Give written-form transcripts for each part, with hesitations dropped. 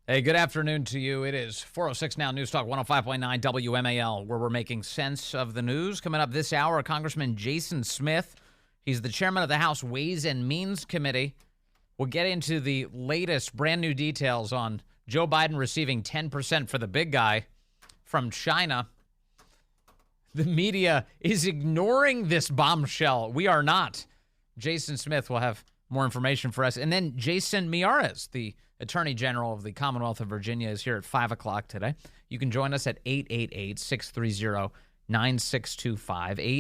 Hey, good afternoon to you. It is 4:06 now, News Talk 105.9 WMAL, where we're making sense of the news. Coming up this hour, Congressman Jason Smith. He's the chairman of the House Ways and Means Committee. We'll get into the latest brand new details on Joe Biden receiving 10% for the big guy from China. The media is ignoring this bombshell. We are not. Jason Smith will have more information for us. And then Jason Miyares, the Attorney General of the Commonwealth of Virginia, is here at 5 o'clock today. You can join us at 888-630-9625,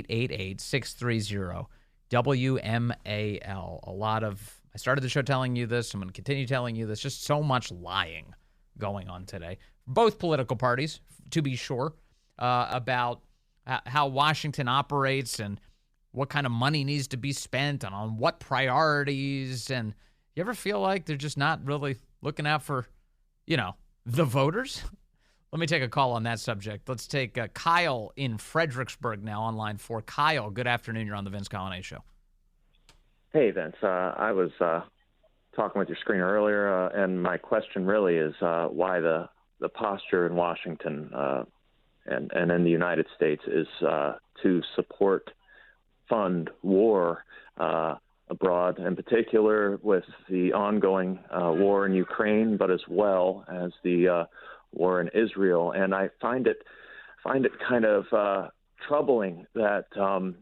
888-630-WMAL. I started the show telling you this. I'm going to continue telling you this. Just so much lying going on today. Both political parties, to be sure, about how Washington operates and what kind of money needs to be spent and on what priorities. And you ever feel like they're just not really looking out for, the voters? Let me take a call on that subject. Let's take Kyle in Fredericksburg now on line 4. Kyle, good afternoon. You're on the Vince Coglianese Show. Hey, Vince. I was talking with your screen earlier, and my question really is why the posture in Washington and in the United States is to fund war abroad, in particular with the ongoing war in Ukraine, but as well as the war in Israel. And I find it kind of troubling that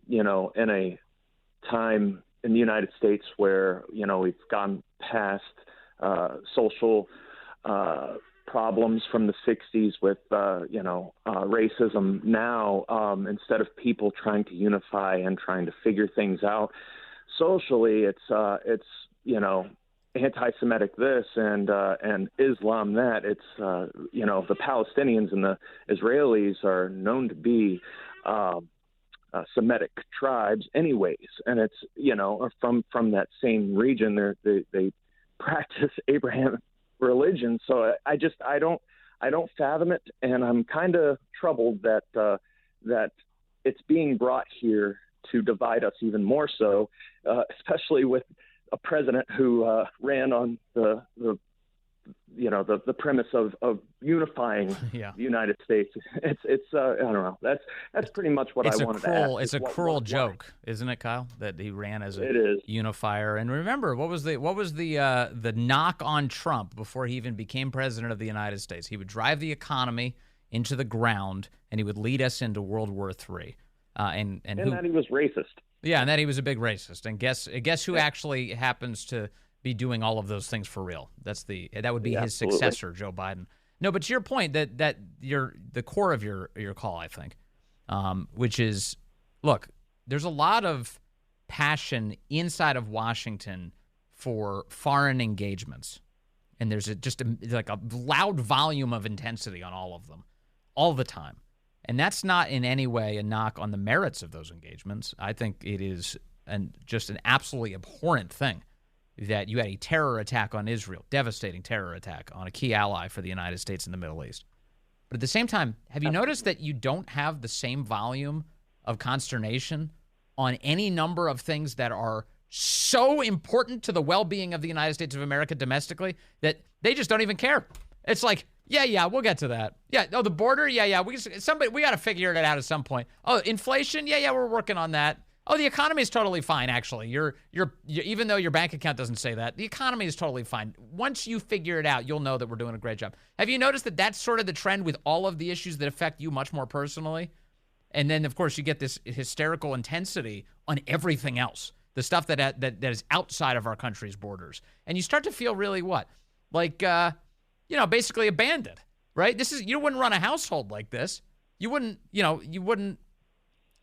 in a time in the United States where we've gone past social problems from the 60s with racism. Now instead of people trying to unify and trying to figure things out socially, it's anti-Semitic this and Islam that. It's the Palestinians and the Israelis are known to be Semitic tribes anyways, and it's from that same region. They practice Abrahamic religion. So I don't fathom it, and I'm kind of troubled that it's being brought here to divide us even more so, especially with a president who ran on the premise of unifying the United States. It's I don't know. That's pretty much what I wanted to ask. It's a cruel joke, isn't it, Kyle? That he ran as a unifier. And remember, what was the knock on Trump before he even became president of the United States? He would drive the economy into the ground, and he would lead us into World War III. And that he was racist. Yeah, and that he was a big racist. And guess who actually happens to be doing all of those things for real? That would be his successor, Joe Biden. No, but to your point, that the core of your call, I think, which is, look, there's a lot of passion inside of Washington for foreign engagements, and there's like a loud volume of intensity on all of them, all the time. And that's not in any way a knock on the merits of those engagements. I think it is just an absolutely abhorrent thing that you had a terror attack on Israel, devastating terror attack on a key ally for the United States in the Middle East. But at the same time, have you noticed that you don't have the same volume of consternation on any number of things that are so important to the well-being of the United States of America domestically that they just don't even care? It's like, yeah, we'll get to that. Yeah, the border, we got to figure it out at some point. Oh, inflation, we're working on that. Oh, the economy is totally fine, actually. You're even though your bank account doesn't say that, the economy is totally fine. Once you figure it out, you'll know that we're doing a great job. Have you noticed that that's sort of the trend with all of the issues that affect you much more personally? And then, of course, you get this hysterical intensity on everything else, the stuff that is outside of our country's borders. And you start to feel really what? Like, basically abandoned, right? You wouldn't run a household like this. You wouldn't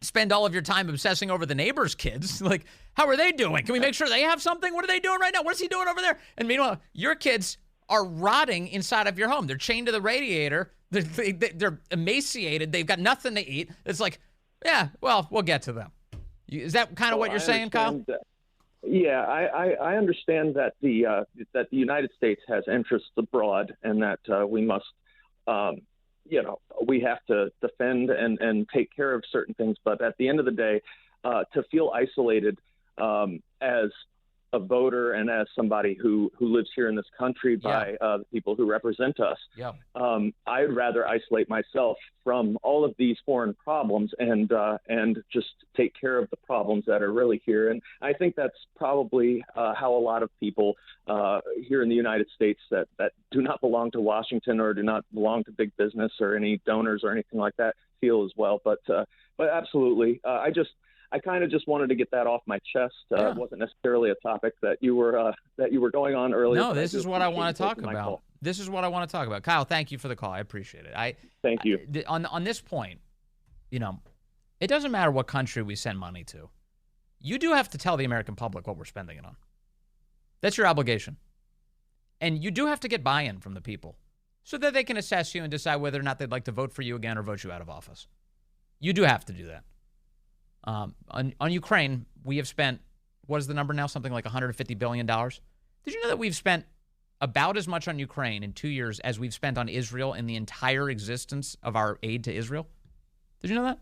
spend all of your time obsessing over the neighbor's kids. Like, how are they doing? Can we make sure they have something? What are they doing right now? What's he doing over there? And meanwhile, your kids are rotting inside of your home. They're chained to the radiator. They're emaciated. They've got nothing to eat. It's like, yeah, well, we'll get to them. Is that kind of what you're saying, Kyle? Yeah, I understand that the United States has interests abroad, and that we must, we have to defend and take care of certain things. But at the end of the day, to feel isolated as a voter and as somebody who lives here in this country by the people who represent us, I'd rather isolate myself from all of these foreign problems and just take care of the problems that are really here. And I think that's probably how a lot of people here in the United States that do not belong to Washington or do not belong to big business or any donors or anything like that feel as well. But absolutely, I kind of just wanted to get that off my chest. It wasn't necessarily a topic that you were going on earlier. No, this is what I want to talk about. This is what I want to talk about. Kyle, thank you for the call. I appreciate it. Thank you. On this point, it doesn't matter what country we send money to. You do have to tell the American public what we're spending it on. That's your obligation. And you do have to get buy-in from the people so that they can assess you and decide whether or not they'd like to vote for you again or vote you out of office. You do have to do that. On Ukraine, we have spent, what is the number now? Something like $150 billion. Did you know that we've spent about as much on Ukraine in 2 years as we've spent on Israel in the entire existence of our aid to Israel? Did you know that?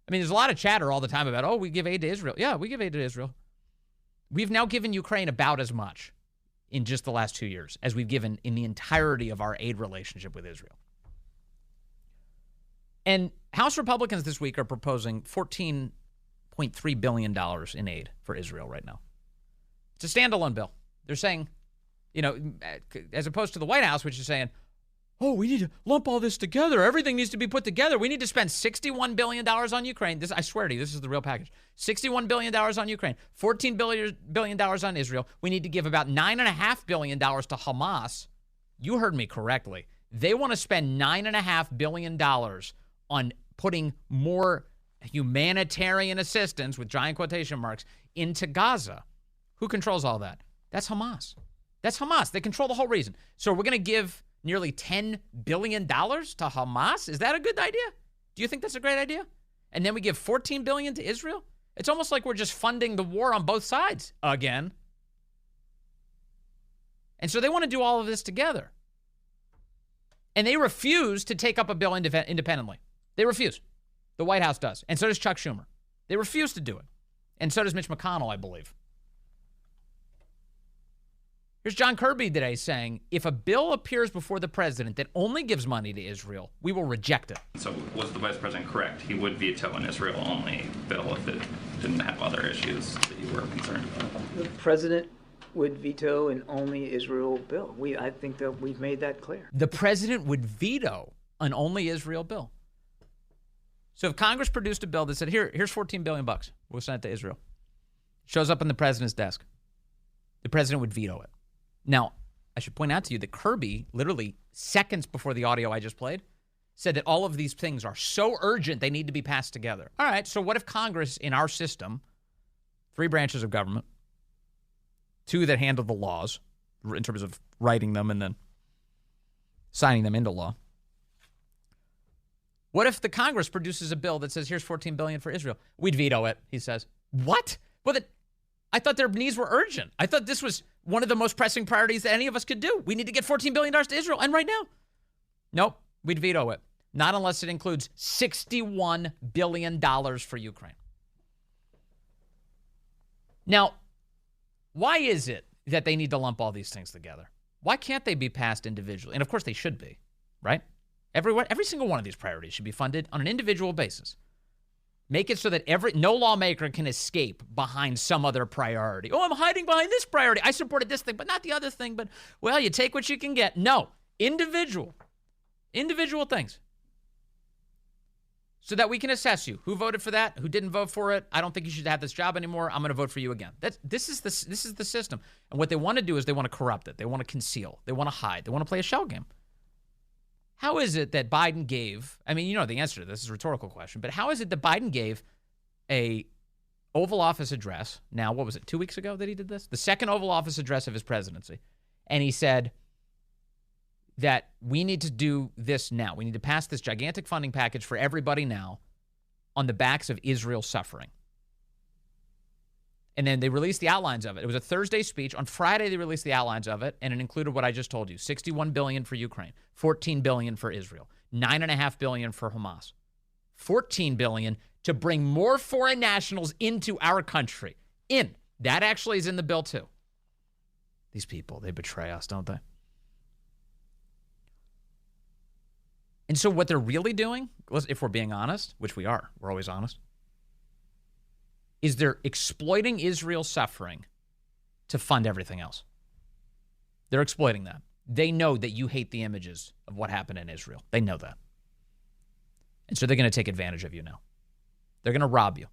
I mean, there's a lot of chatter all the time about, we give aid to Israel. Yeah, we give aid to Israel. We've now given Ukraine about as much in just the last 2 years as we've given in the entirety of our aid relationship with Israel. And House Republicans this week are proposing $14.3 billion in aid for Israel right now. It's a standalone bill. They're saying, as opposed to the White House, which is saying, we need to lump all this together. Everything needs to be put together. We need to spend $61 billion on Ukraine. I swear to you, this is the real package. $61 billion on Ukraine, $14 billion on Israel. We need to give about $9.5 billion to Hamas. You heard me correctly. They want to spend $9.5 billion on putting more humanitarian assistance, with giant quotation marks, into Gaza. Who controls all that? That's Hamas. That's Hamas. They control the whole region. So we're going to give nearly $10 billion to Hamas? Is that a good idea? Do you think that's a great idea? And then we give $14 billion to Israel? It's almost like we're just funding the war on both sides again. And so they want to do all of this together. And they refuse to take up a bill independently. They refuse. The White House does. And so does Chuck Schumer. They refuse to do it. And so does Mitch McConnell, I believe. Here's John Kirby today saying, if a bill appears before the president that only gives money to Israel, we will reject it. So was the vice president correct? He would veto an Israel-only bill if it didn't have other issues that you were concerned about? The president would veto an only Israel bill. I think that we've made that clear. The president would veto an only Israel bill. So if Congress produced a bill that said, here's $14 billion, we'll send it to Israel, shows up on the president's desk, the president would veto it. Now, I should point out to you that Kirby, literally seconds before the audio I just played, said that all of these things are so urgent they need to be passed together. All right, so what if Congress in our system, 3 branches of government, 2 that handle the laws in terms of writing them and then signing them into law, what if the Congress produces a bill that says, here's $14 billion for Israel? We'd veto it, he says. What? Well, I thought their needs were urgent. I thought this was one of the most pressing priorities that any of us could do. We need to get $14 billion to Israel, and right now. Nope, we'd veto it. Not unless it includes $61 billion for Ukraine. Now, why is it that they need to lump all these things together? Why can't they be passed individually? And of course they should be, right? Every single one of these priorities should be funded on an individual basis. Make it so that no lawmaker can escape behind some other priority. I'm hiding behind this priority. I supported this thing, but not the other thing. But, well, you take what you can get. No, individual things. So that we can assess you. Who voted for that? Who didn't vote for it? I don't think you should have this job anymore. I'm going to vote for you again. This is the system. And what they want to do is they want to corrupt it. They want to conceal. They want to hide. They want to play a shell game. How is it that Biden gave, you know the answer to this is a rhetorical question, but how is it that Biden gave a Oval Office address, now, what was it, 2 weeks ago that he did this? The second Oval Office address of his presidency. And he said that we need to do this now. We need to pass this gigantic funding package for everybody now on the backs of Israel suffering. And then they released the outlines of it. It was a Thursday speech. On Friday, they released the outlines of it, and it included what I just told you. $61 billion for Ukraine, $14 billion for Israel, $9.5 billion for Hamas, $14 billion to bring more foreign nationals into our country. That actually is in the bill, too. These people, they betray us, don't they? And so what they're really doing, if we're being honest, which we are, we're always honest, is they're exploiting Israel's suffering to fund everything else. They're exploiting that. They know that you hate the images of what happened in Israel. They know that. And so they're going to take advantage of you now. They're going to rob you.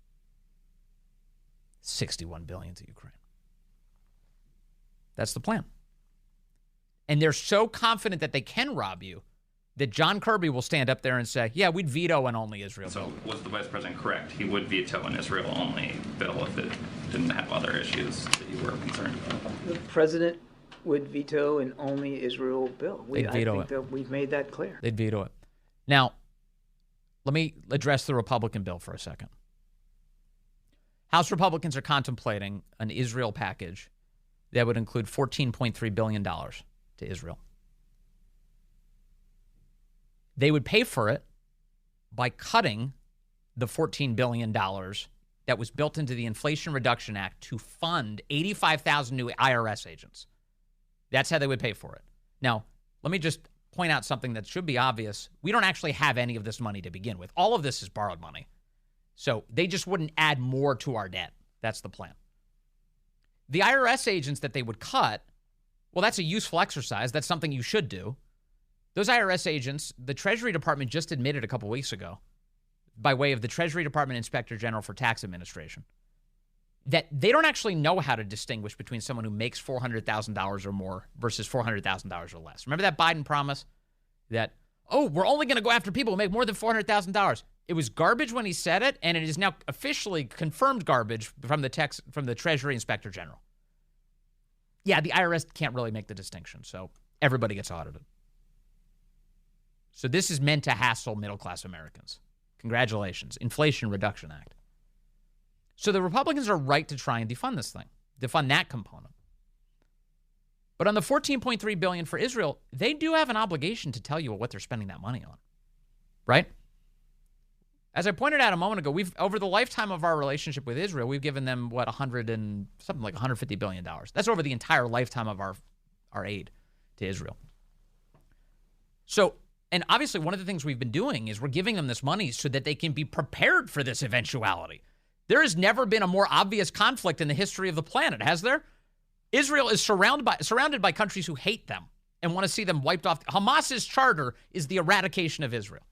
$61 billion to Ukraine. That's the plan. And they're so confident that they can rob you that John Kirby will stand up there and say, yeah, we'd veto an only Israel bill. So was the vice president correct? He would veto an Israel only bill if it didn't have other issues that you were concerned about. The president would veto an only Israel bill. They'd veto it. That we've made that clear. They'd veto it. Now, let me address the Republican bill for a second. House Republicans are contemplating an Israel package that would include $14.3 billion to Israel. They would pay for it by cutting the $14 billion that was built into the Inflation Reduction Act to fund 85,000 new IRS agents. That's how they would pay for it. Now, let me just point out something that should be obvious. We don't actually have any of this money to begin with. All of this is borrowed money. So they just wouldn't add more to our debt. That's the plan. The IRS agents that they would cut, well, that's a useful exercise. That's something you should do. Those IRS agents, the Treasury Department just admitted a couple weeks ago, by way of the Treasury Department Inspector General for Tax Administration, that they don't actually know how to distinguish between someone who makes $400,000 or more versus $400,000 or less. Remember that Biden promise that, oh, we're only going to go after people who make more than $400,000. It was garbage when he said it, and it is now officially confirmed garbage from the Treasury Inspector General. Yeah, the IRS can't really make the distinction, so everybody gets audited. So this is meant to hassle middle-class Americans. Congratulations. Inflation Reduction Act. So the Republicans are right to try and defund this thing, defund that component. But on the $14.3 billion for Israel, they do have an obligation to tell you what they're spending that money on, right? As I pointed out a moment ago, we've over the lifetime of our relationship with Israel, we've given them $150 billion. That's over the entire lifetime of our aid to Israel. So, and obviously one of the things we've been doing is we're giving them this money so that they can be prepared for this eventuality. There has never been a more obvious conflict in the history of the planet, has there? Israel is surrounded by countries who hate them and want to see them wiped off. Hamas's charter is the eradication of Israel.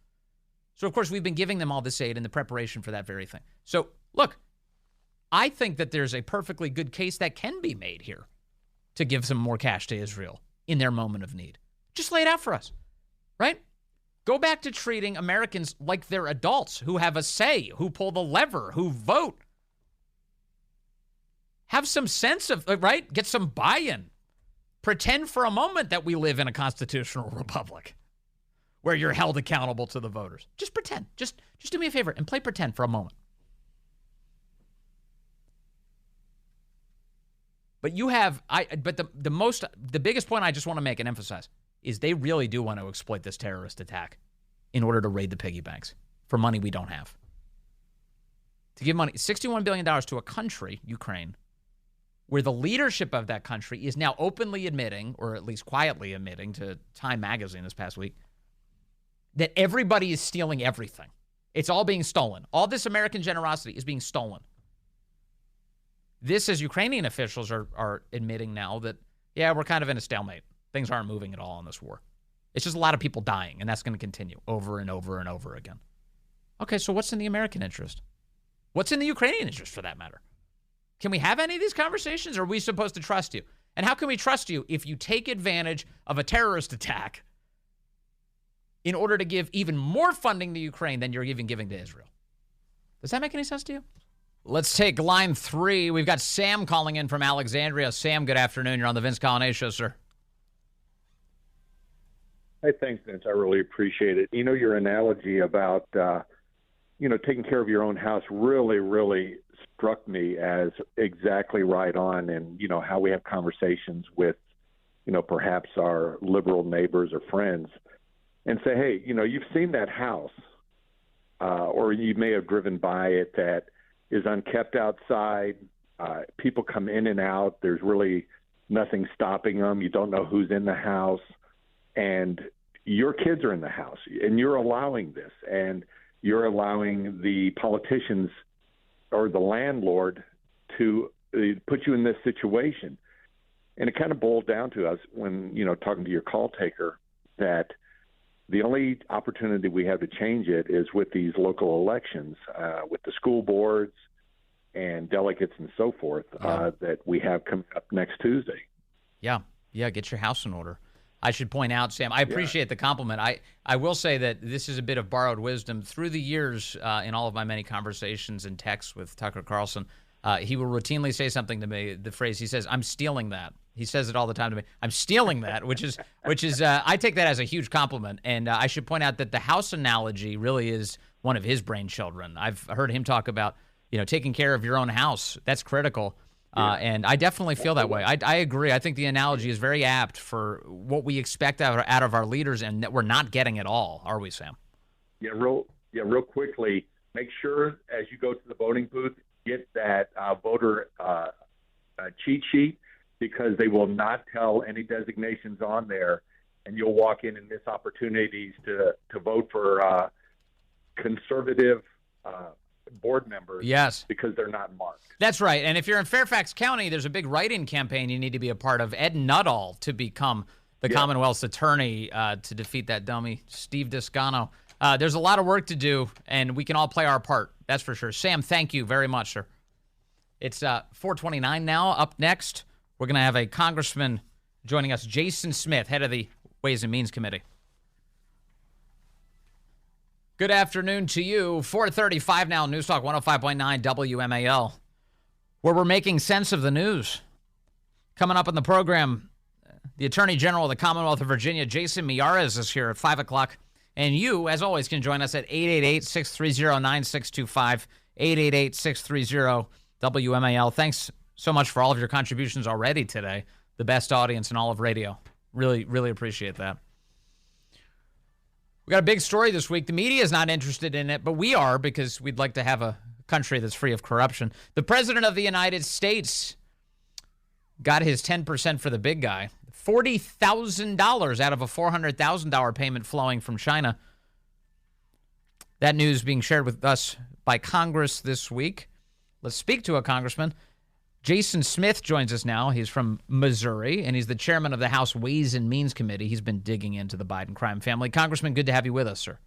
So, of course, we've been giving them all this aid in the preparation for that very thing. So, look, I think that there's a perfectly good case that can be made here to give some more cash to Israel in their moment of need. Just lay it out for us, right? Go back to treating Americans like they're adults who have a say, who pull the lever, who vote. Have some sense of, right? Get some buy-in. Pretend for a moment that we live in a constitutional republic where you're held accountable to the voters. Just pretend. Just do me a favor and play pretend for a moment. But you have, the biggest point I just want to make and emphasize is they really do want to exploit this terrorist attack in order to raid the piggy banks for money we don't have. To give money, $61 billion to a country, Ukraine, where the leadership of that country is now openly admitting, or at least quietly admitting to Time magazine this past week, that everybody is stealing everything. It's all being stolen. All this American generosity is being stolen. This, as Ukrainian officials are admitting now that, yeah, we're kind of in a stalemate. Things aren't moving at all in this war. It's just a lot of people dying, and that's going to continue over and over and over again. Okay, so what's in the American interest? What's in the Ukrainian interest, for that matter? Can we have any of these conversations, or are we supposed to trust you? And how can we trust you if you take advantage of a terrorist attack in order to give even more funding to Ukraine than you're even giving to Israel? Does that make any sense to you? Let's take line 3. We've got Sam calling in from Alexandria. Sam, good afternoon. You're on the Vince Coglianese Show, sir. Hey, thanks, Vince. I really appreciate it. You know, your analogy about, taking care of your own house really, really struck me as exactly right on. And, how we have conversations with, perhaps our liberal neighbors or friends and say, hey, you've seen that house or you may have driven by it that is unkept outside, People come in and out. There's really nothing stopping them. You don't know who's in the house. And your kids are in the house, and you're allowing this. And you're allowing the politicians or the landlord to put you in this situation. And it kind of boiled down to us when, talking to your call taker, that the only opportunity we have to change it is with these local elections, with the school boards and delegates and so forth, that we have coming up next Tuesday. Yeah, get your house in order. I should point out, Sam, I appreciate the compliment. I will say that this is a bit of borrowed wisdom. Through the years, in all of my many conversations and texts with Tucker Carlson, he will routinely say something to me, the phrase, he says, "I'm stealing that." He says it all the time to me. "I'm stealing that," which is I take that as a huge compliment. And I should point out that the house analogy really is one of his brainchildren. I've heard him talk about, taking care of your own house. That's critical. And I definitely feel that way. I agree. I think the analogy is very apt for what we expect out of our leaders, and that we're not getting at all, are we, Sam? Real quickly, make sure as you go to the voting booth, get that voter cheat sheet, because they will not tell any designations on there, and you'll walk in and miss opportunities to vote for conservative board members. Yes, because they're not marked. That's right. And if you're in Fairfax County, there's a big write-in campaign you need to be a part of. Ed Nuttall to become the Commonwealth's attorney to defeat that dummy, Steve Descano. There's a lot of work to do, and we can all play our part. That's for sure. Sam, thank you very much, sir. It's 4:29 now. Up next, we're going to have a congressman joining us, Jason Smith, head of the Ways and Means Committee. Good afternoon to you. 4:35 now, News Talk 105.9 WMAL, where we're making sense of the news. Coming up on the program, the Attorney General of the Commonwealth of Virginia, Jason Miyares, is here at 5 o'clock. And you, as always, can join us at 888-630-9625, 888-630-WMAL. Thanks so much for all of your contributions already today. The best audience in all of radio. Really, really appreciate that. We got a big story this week. The media is not interested in it, but we are, because we'd like to have a country that's free of corruption. The President of the United States got his 10% for the big guy. $40,000 out of a $400,000 payment flowing from China. That news being shared with us by Congress this week. Let's speak to a congressman. Jason Smith joins us now. He's from Missouri, and he's the chairman of the House Ways and Means Committee. He's been digging into the Biden crime family. Congressman, good to have you with us, sir.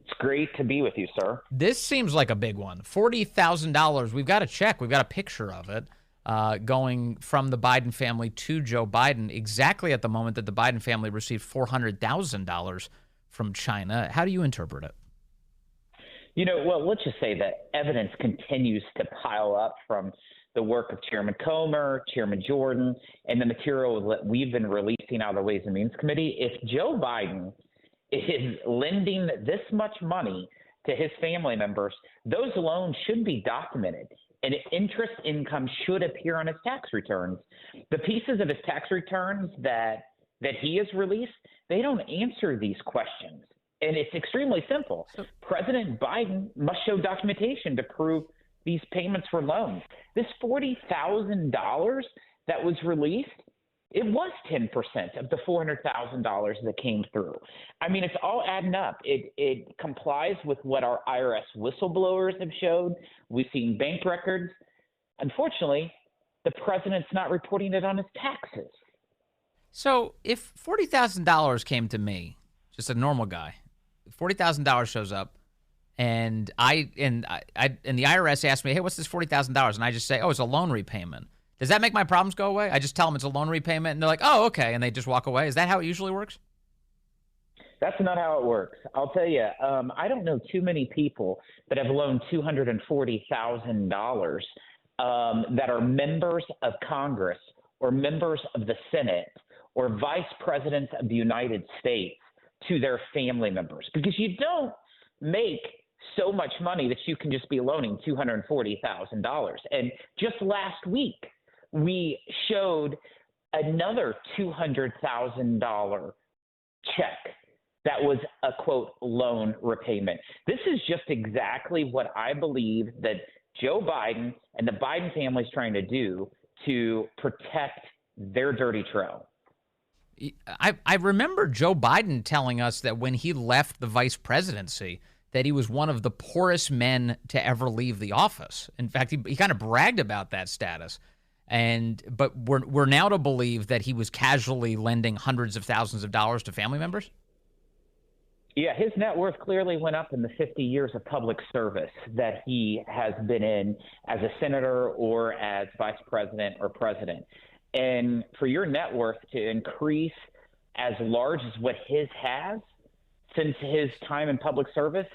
It's great to be with you, sir. This seems like a big one. $40,000. We've got a check. We've got a picture of it going from the Biden family to Joe Biden, exactly at the moment that the Biden family received $400,000 from China. How do you interpret it? Well, let's just say that evidence continues to pile up from the work of Chairman Comer, Chairman Jordan, and the material that we've been releasing out of the Ways and Means Committee. If Joe Biden is lending this much money to his family members, those loans should be documented, and interest income should appear on his tax returns. The pieces of his tax returns that he has released, they don't answer these questions. And it's extremely simple. President Biden must show documentation to prove these payments were loans. This $40,000 that was released, it was 10% of the $400,000 that came through. I mean, it's all adding up. It complies with what our IRS whistleblowers have showed. We've seen bank records. Unfortunately, the president's not reporting it on his taxes. So if $40,000 came to me, just a normal guy, $40,000 shows up, and the IRS asked me, "Hey, what's this $40,000?" And I just say, "Oh, it's a loan repayment." Does that make my problems go away? I just tell them it's a loan repayment, and they're like, "Oh, okay," and they just walk away. Is that how it usually works? That's not how it works. I'll tell you, I don't know too many people that have loaned $240,000 that are members of Congress or members of the Senate or vice presidents of the United States to their family members, because you don't make so much money that you can just be loaning $240,000. And just last week, we showed another $200,000 check that was a, quote, loan repayment. This is just exactly what I believe that Joe Biden and the Biden family is trying to do to protect their dirty trail. I remember Joe Biden telling us that when he left the vice presidency, that he was one of the poorest men to ever leave the office. In fact, he kind of bragged about that status. But we're now to believe that he was casually lending hundreds of thousands of dollars to family members? Yeah, his net worth clearly went up in the 50 years of public service that he has been in as a senator or as vice president or president. And for your net worth to increase as large as what his has since his time in public service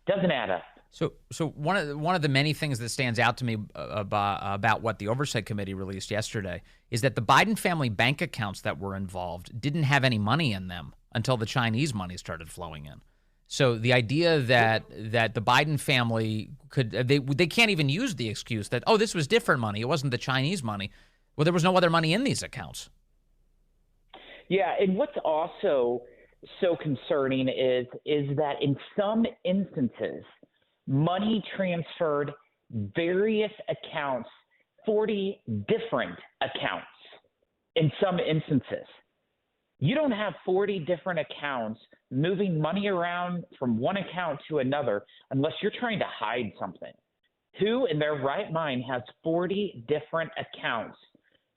doesn't add up. So one of the many things that stands out to me about what the Oversight Committee released yesterday is that the Biden family bank accounts that were involved didn't have any money in them until the Chinese money started flowing in. So the idea that the Biden family they can't even use the excuse that, oh, this was different money, it wasn't the Chinese money. Well, there was no other money in these accounts. Yeah, and what's also so concerning is that in some instances, money transferred various accounts, 40 different accounts in some instances. You don't have 40 different accounts moving money around from one account to another unless you're trying to hide something. Who in their right mind has 40 different accounts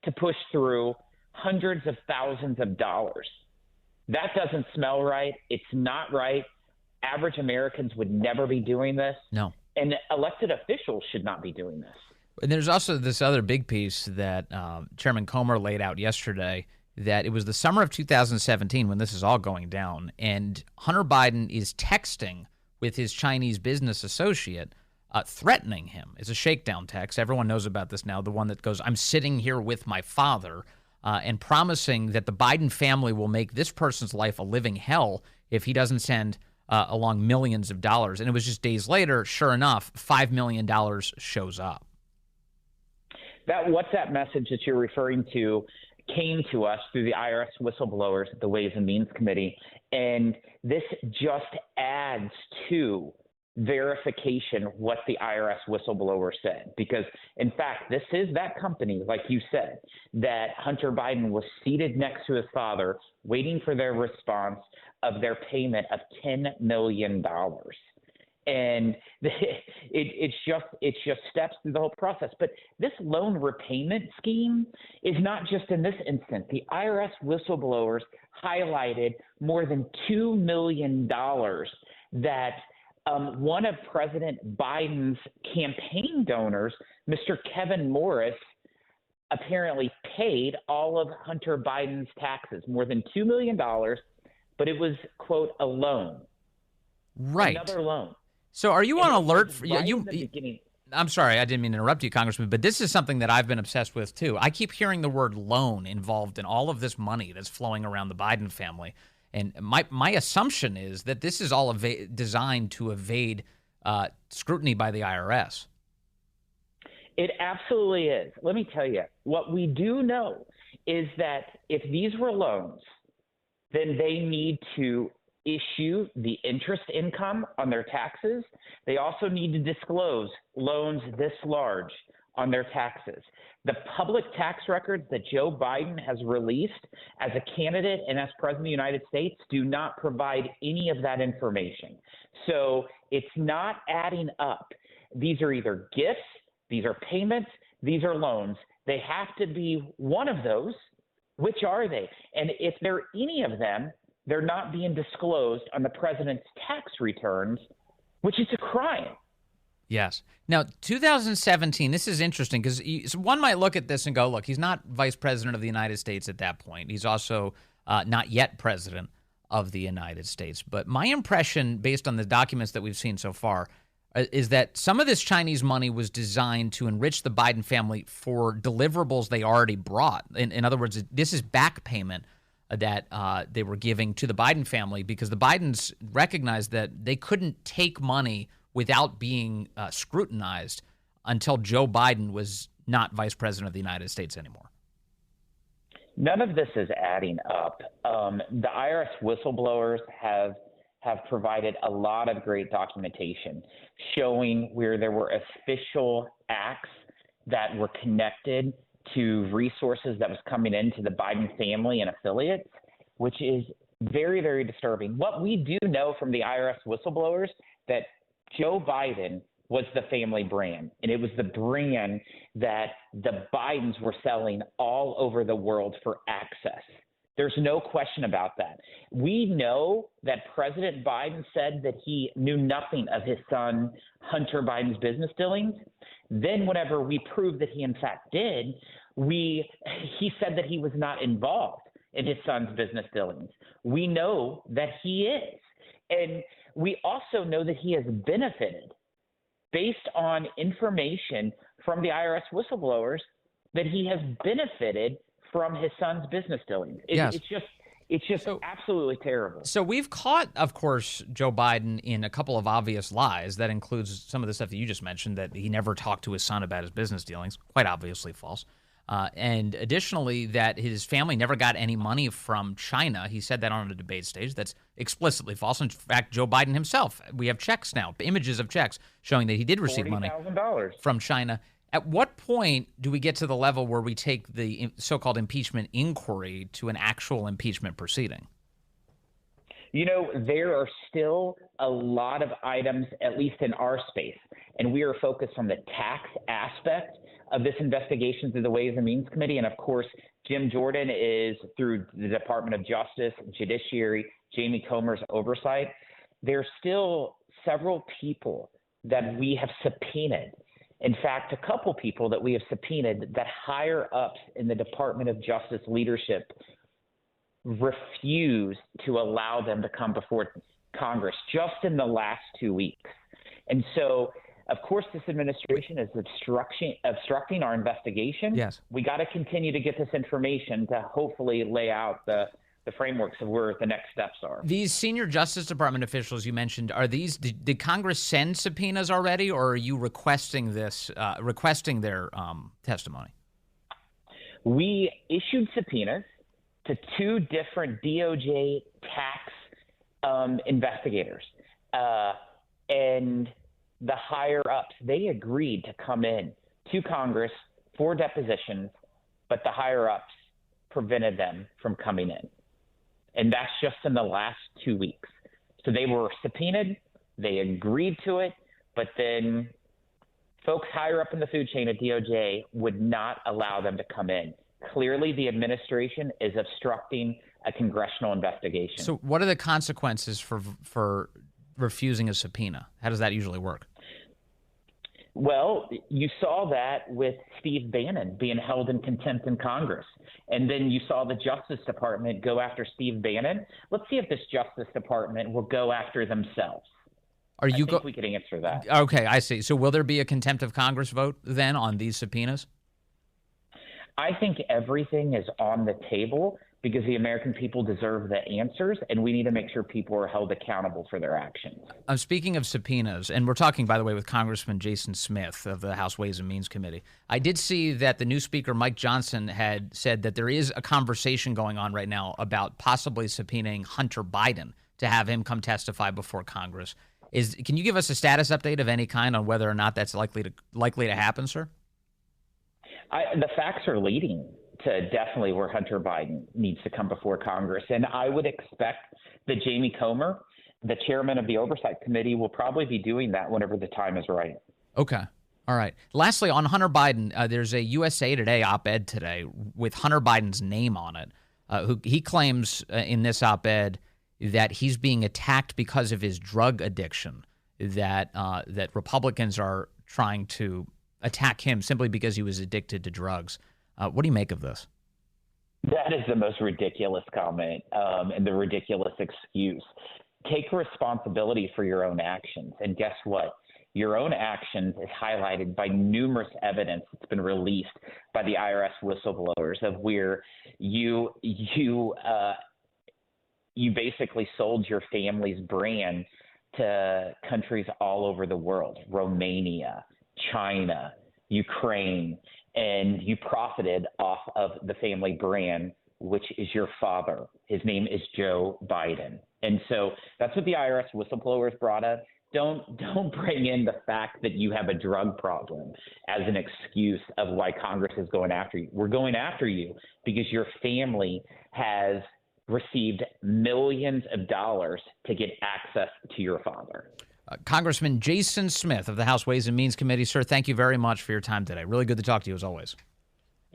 to push through hundreds of thousands of dollars? That doesn't smell right. It's not right. Average Americans would never be doing this. No. And elected officials should not be doing this. And there's also this other big piece that Chairman Comer laid out yesterday, that it was the summer of 2017 when this is all going down, and Hunter Biden is texting with his Chinese business associate, threatening him. It's a shakedown text. Everyone knows about this now, the one that goes, "I'm sitting here with my father," and promising that the Biden family will make this person's life a living hell if he doesn't send along millions of dollars. And it was just days later, sure enough, $5 million shows up. That WhatsApp message that you're referring to came to us through the IRS whistleblowers at the Ways and Means Committee. And this just adds to verification what the IRS whistleblower said. Because, in fact, this is that company, like you said, that Hunter Biden was seated next to his father, waiting for their response of their payment of $10 million. And it's just steps through the whole process. But this loan repayment scheme is not just in this instance. The IRS whistleblowers highlighted more than $2 million that one of President Biden's campaign donors, Mr. Kevin Morris, apparently paid all of Hunter Biden's taxes, more than $2 million, but it was, quote, a loan. Right. Another loan. So are you on alert? Beginning. I'm sorry, I didn't mean to interrupt you, Congressman, but this is something that I've been obsessed with, too. I keep hearing the word loan involved in all of this money that's flowing around the Biden family. And my assumption is that this is all designed to evade scrutiny by the IRS. It absolutely is. Let me tell you, what we do know is that if these were loans, then they need to issue the interest income on their taxes. They also need to disclose loans this large on their taxes. The public tax records that Joe Biden has released as a candidate and as president of the United States do not provide any of that information. So it's not adding up. These are either gifts, these are payments, these are loans. They have to be one of those. Which are they? And if they're any of them, they're not being disclosed on the president's tax returns, which is a crime. Yes. Now, 2017, this is interesting because one might look at this and go, look, he's not vice president of the United States at that point. He's also not yet president of the United States. But my impression, based on the documents that we've seen so far, is that some of this Chinese money was designed to enrich the Biden family for deliverables they already brought. In other words, this is back payment that they were giving to the Biden family because the Bidens recognized that they couldn't take money without being scrutinized until Joe Biden was not vice president of the United States anymore. None of this is adding up. The IRS whistleblowers have have provided a lot of great documentation showing where there were official acts that were connected to resources that was coming into the Biden family and affiliates, which is very, very disturbing. What we do know from the IRS whistleblowers that Joe Biden was the family brand, and it was the brand that the Bidens were selling all over the world for access. There's no question about that. We know that President Biden said that he knew nothing of his son Hunter Biden's business dealings. Then whenever we proved that he in fact did, he said that he was not involved in his son's business dealings. We know that he is. And we also know that he has benefited based on information from the IRS whistleblowers that he has benefited from his son's business dealings. Yes. It's just absolutely terrible. So we've caught, of course, Joe Biden in a couple of obvious lies. That includes some of the stuff that you just mentioned, that he never talked to his son about his business dealings, quite obviously false. And additionally, that his family never got any money from China. He said that on a debate stage. That's explicitly false. In fact, Joe Biden himself, we have checks now, images of checks showing that he did receive money from China. At what point do we get to the level where we take the so-called impeachment inquiry to an actual impeachment proceeding? You know, there are still a lot of items, at least in our space, and we are focused on the tax aspect of this investigation through the Ways and Means Committee. And of course, Jim Jordan is through the Department of Justice, Judiciary, Jamie Comer's oversight. There's still several people that we have subpoenaed. In fact, a couple people that we have subpoenaed that higher ups in the Department of Justice leadership refuse to allow them to come before Congress just in the last 2 weeks. And so, of course, this administration is obstructing our investigation. Yes. We got to continue to get this information to hopefully lay out the frameworks of where the next steps are. These senior Justice Department officials you mentioned, are these, did Congress send subpoenas already, or are you requesting their testimony? We issued subpoenas to 2 different DOJ tax investigators. And the higher ups, they agreed to come in to Congress for depositions, but the higher ups prevented them from coming in. And that's just in the last 2 weeks. So they were subpoenaed, they agreed to it, but then folks higher up in the food chain at DOJ would not allow them to come in. Clearly, the administration is obstructing a congressional investigation. So what are the consequences for refusing a subpoena? How does that usually work? Well, you saw that with Steve Bannon being held in contempt in Congress. And then you saw the Justice Department go after Steve Bannon. Let's see if this Justice Department will go after themselves. I think we could answer that. Okay, I see. So will there be a contempt of Congress vote then on these subpoenas? I think everything is on the table because the American people deserve the answers, and we need to make sure people are held accountable for their actions. Speaking of subpoenas, and we're talking, by the way, with Congressman Jason Smith of the House Ways and Means Committee, I did see that the new Speaker, Mike Johnson, had said that there is a conversation going on right now about possibly subpoenaing Hunter Biden to have him come testify before Congress. Can you give us a status update of any kind on whether or not that's likely to happen, sir? The facts are leading to definitely where Hunter Biden needs to come before Congress. And I would expect that Jamie Comer, the chairman of the Oversight Committee, will probably be doing that whenever the time is right. Okay. All right. Lastly, on Hunter Biden, there's a USA Today op-ed today with Hunter Biden's name on it. He claims in this op-ed that he's being attacked because of his drug addiction, that Republicans are trying to attack him simply because he was addicted to drugs. What do you make of this? That is the most ridiculous comment and the ridiculous excuse. Take responsibility for your own actions. And guess what? Your own actions is highlighted by numerous evidence that's been released by the IRS whistleblowers of where you basically sold your family's brand to countries all over the world, Romania, China, Ukraine, and you profited off of the family brand, which is your father. His name is Joe Biden. And so that's what the IRS whistleblowers brought up. Don't bring in the fact that you have a drug problem as an excuse of why Congress is going after you. We're going after you because your family has received millions of dollars to get access to your father. Congressman Jason Smith of the House Ways and Means Committee, sir, thank you very much for your time today. Really good to talk to you as always.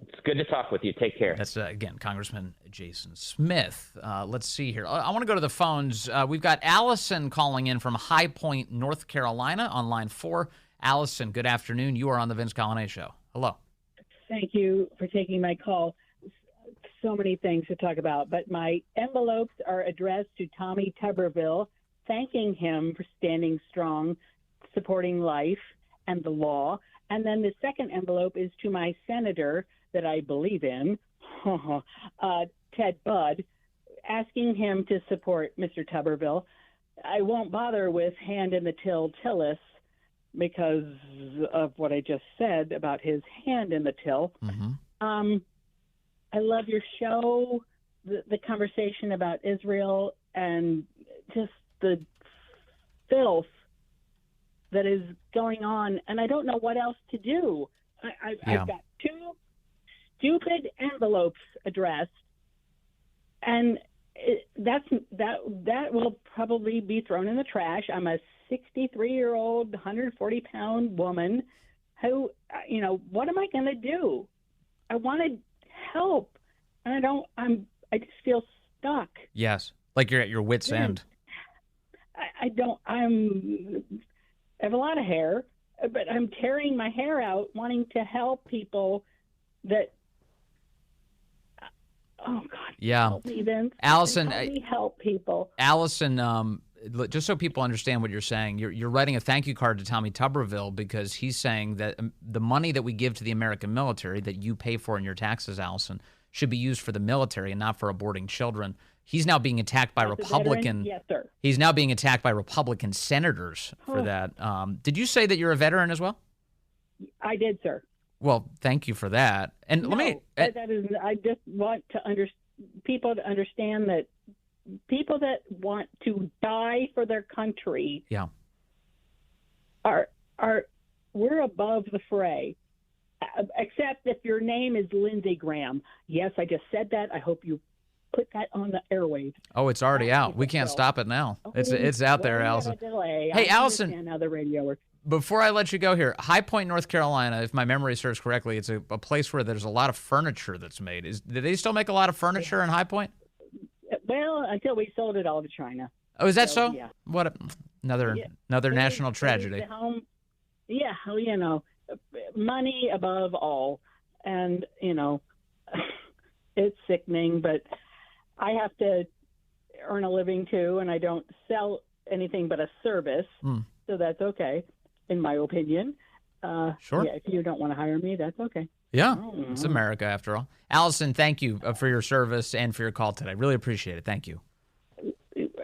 It's good to talk with you. Take care. That's, again, Congressman Jason Smith. Let's see here. I want to go to the phones. We've got Allison calling in from High Point, North Carolina on line 4. Allison, good afternoon. You are on the Vince Coglianese Show. Hello. Thank you for taking my call. So many things to talk about, but my envelopes are addressed to Tommy Tuberville, thanking him for standing strong, supporting life and the law. And then the second envelope is to my senator that I believe in, Ted Budd, asking him to support Mr. Tuberville. I won't bother with hand in the till Tillis because of what I just said about his hand in the till. Mm-hmm. I love your show, the conversation about Israel and just the filth that is going on, and I don't know what else to do. I've got 2 stupid envelopes addressed, and that will probably be thrown in the trash. I'm a 63-year-old, 140-pound woman who, what am I going to do? I want to help, and I just feel stuck. Yes, like you're at your wit's end. I have a lot of hair, but I'm tearing my hair out, wanting to help people that. Oh God! Yeah, help me, Vince. Allison, help me help people. Allison, just so people understand what you're saying, you're writing a thank you card to Tommy Tuberville because he's saying that the money that we give to the American military that you pay for in your taxes, Allison, should be used for the military and not for aborting children. He's now being attacked by Republican. Yes, sir. He's now being attacked by Republican senators for that. Did you say that you're a veteran as well? I did, sir. Well, thank you for that. And let me. That is. I just want people to understand that people that want to die for their country. Yeah. We're above the fray. Except if your name is Lindsey Graham. Yes, I just said that. I hope you put that on the airwaves. Oh, it's already out. We can't stop it now. Okay. It's out there, Allison. Hey, Allison. How the radio works. Before I let you go here, High Point, North Carolina, if my memory serves correctly, it's a place where there's a lot of furniture that's made. Do they still make a lot of furniture in High Point? Well, until we sold it all to China. Oh, is that so? Yeah. What another national tragedy. Yeah, money above all. And, it's sickening, but I have to earn a living too, and I don't sell anything but a service, so that's okay, in my opinion. Sure. Yeah, if you don't want to hire me, that's okay. Yeah, it's America after all. Allison, thank you for your service and for your call today. Really appreciate it. Thank you.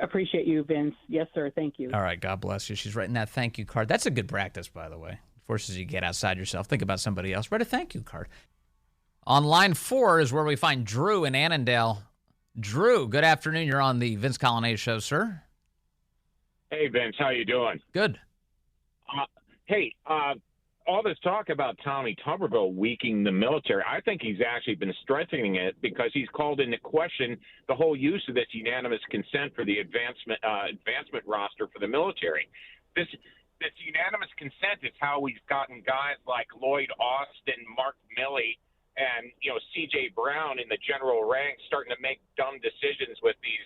Appreciate you, Vince. Yes, sir. Thank you. All right. God bless you. She's writing that thank you card. That's a good practice, by the way. Forces you to get outside yourself. Think about somebody else. Write a thank you card. On line 4 is where we find Drew in Annandale. Drew, good afternoon. You're on the Vince Coglianese Show, sir. Hey, Vince. How you doing? Good. All this talk about Tommy Tuberville weakening the military, I think he's actually been strengthening it because he's called into question the whole use of this unanimous consent for the advancement roster for the military. This unanimous consent is how we've gotten guys like Lloyd Austin, Mark Milley, and C.J. Brown in the general ranks starting to make dumb decisions with these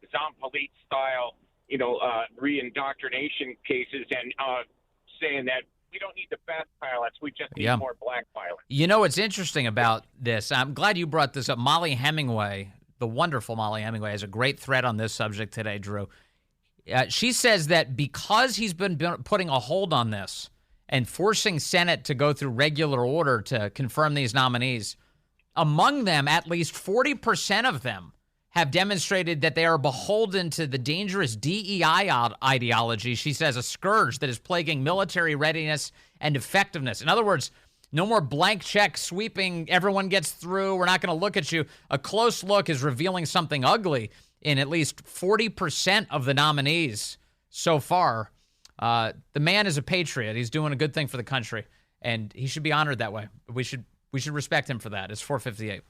Zampolit style, re-indoctrination cases and saying that we don't need the best pilots. We just need more black pilots. You know what's interesting about this? I'm glad you brought this up. Molly Hemingway, the wonderful Molly Hemingway, has a great thread on this subject today, Drew. She says that because he's been putting a hold on this and forcing Senate to go through regular order to confirm these nominees, among them, at least 40% of them have demonstrated that they are beholden to the dangerous DEI ideology, she says, a scourge that is plaguing military readiness and effectiveness. In other words, no more blank check sweeping, everyone gets through, we're not going to look at you. A close look is revealing something ugly. in at least 40% of the nominees so far. The man is a patriot. He's doing a good thing for the country, and he should be honored that way. We should respect him for that. It's 4:58.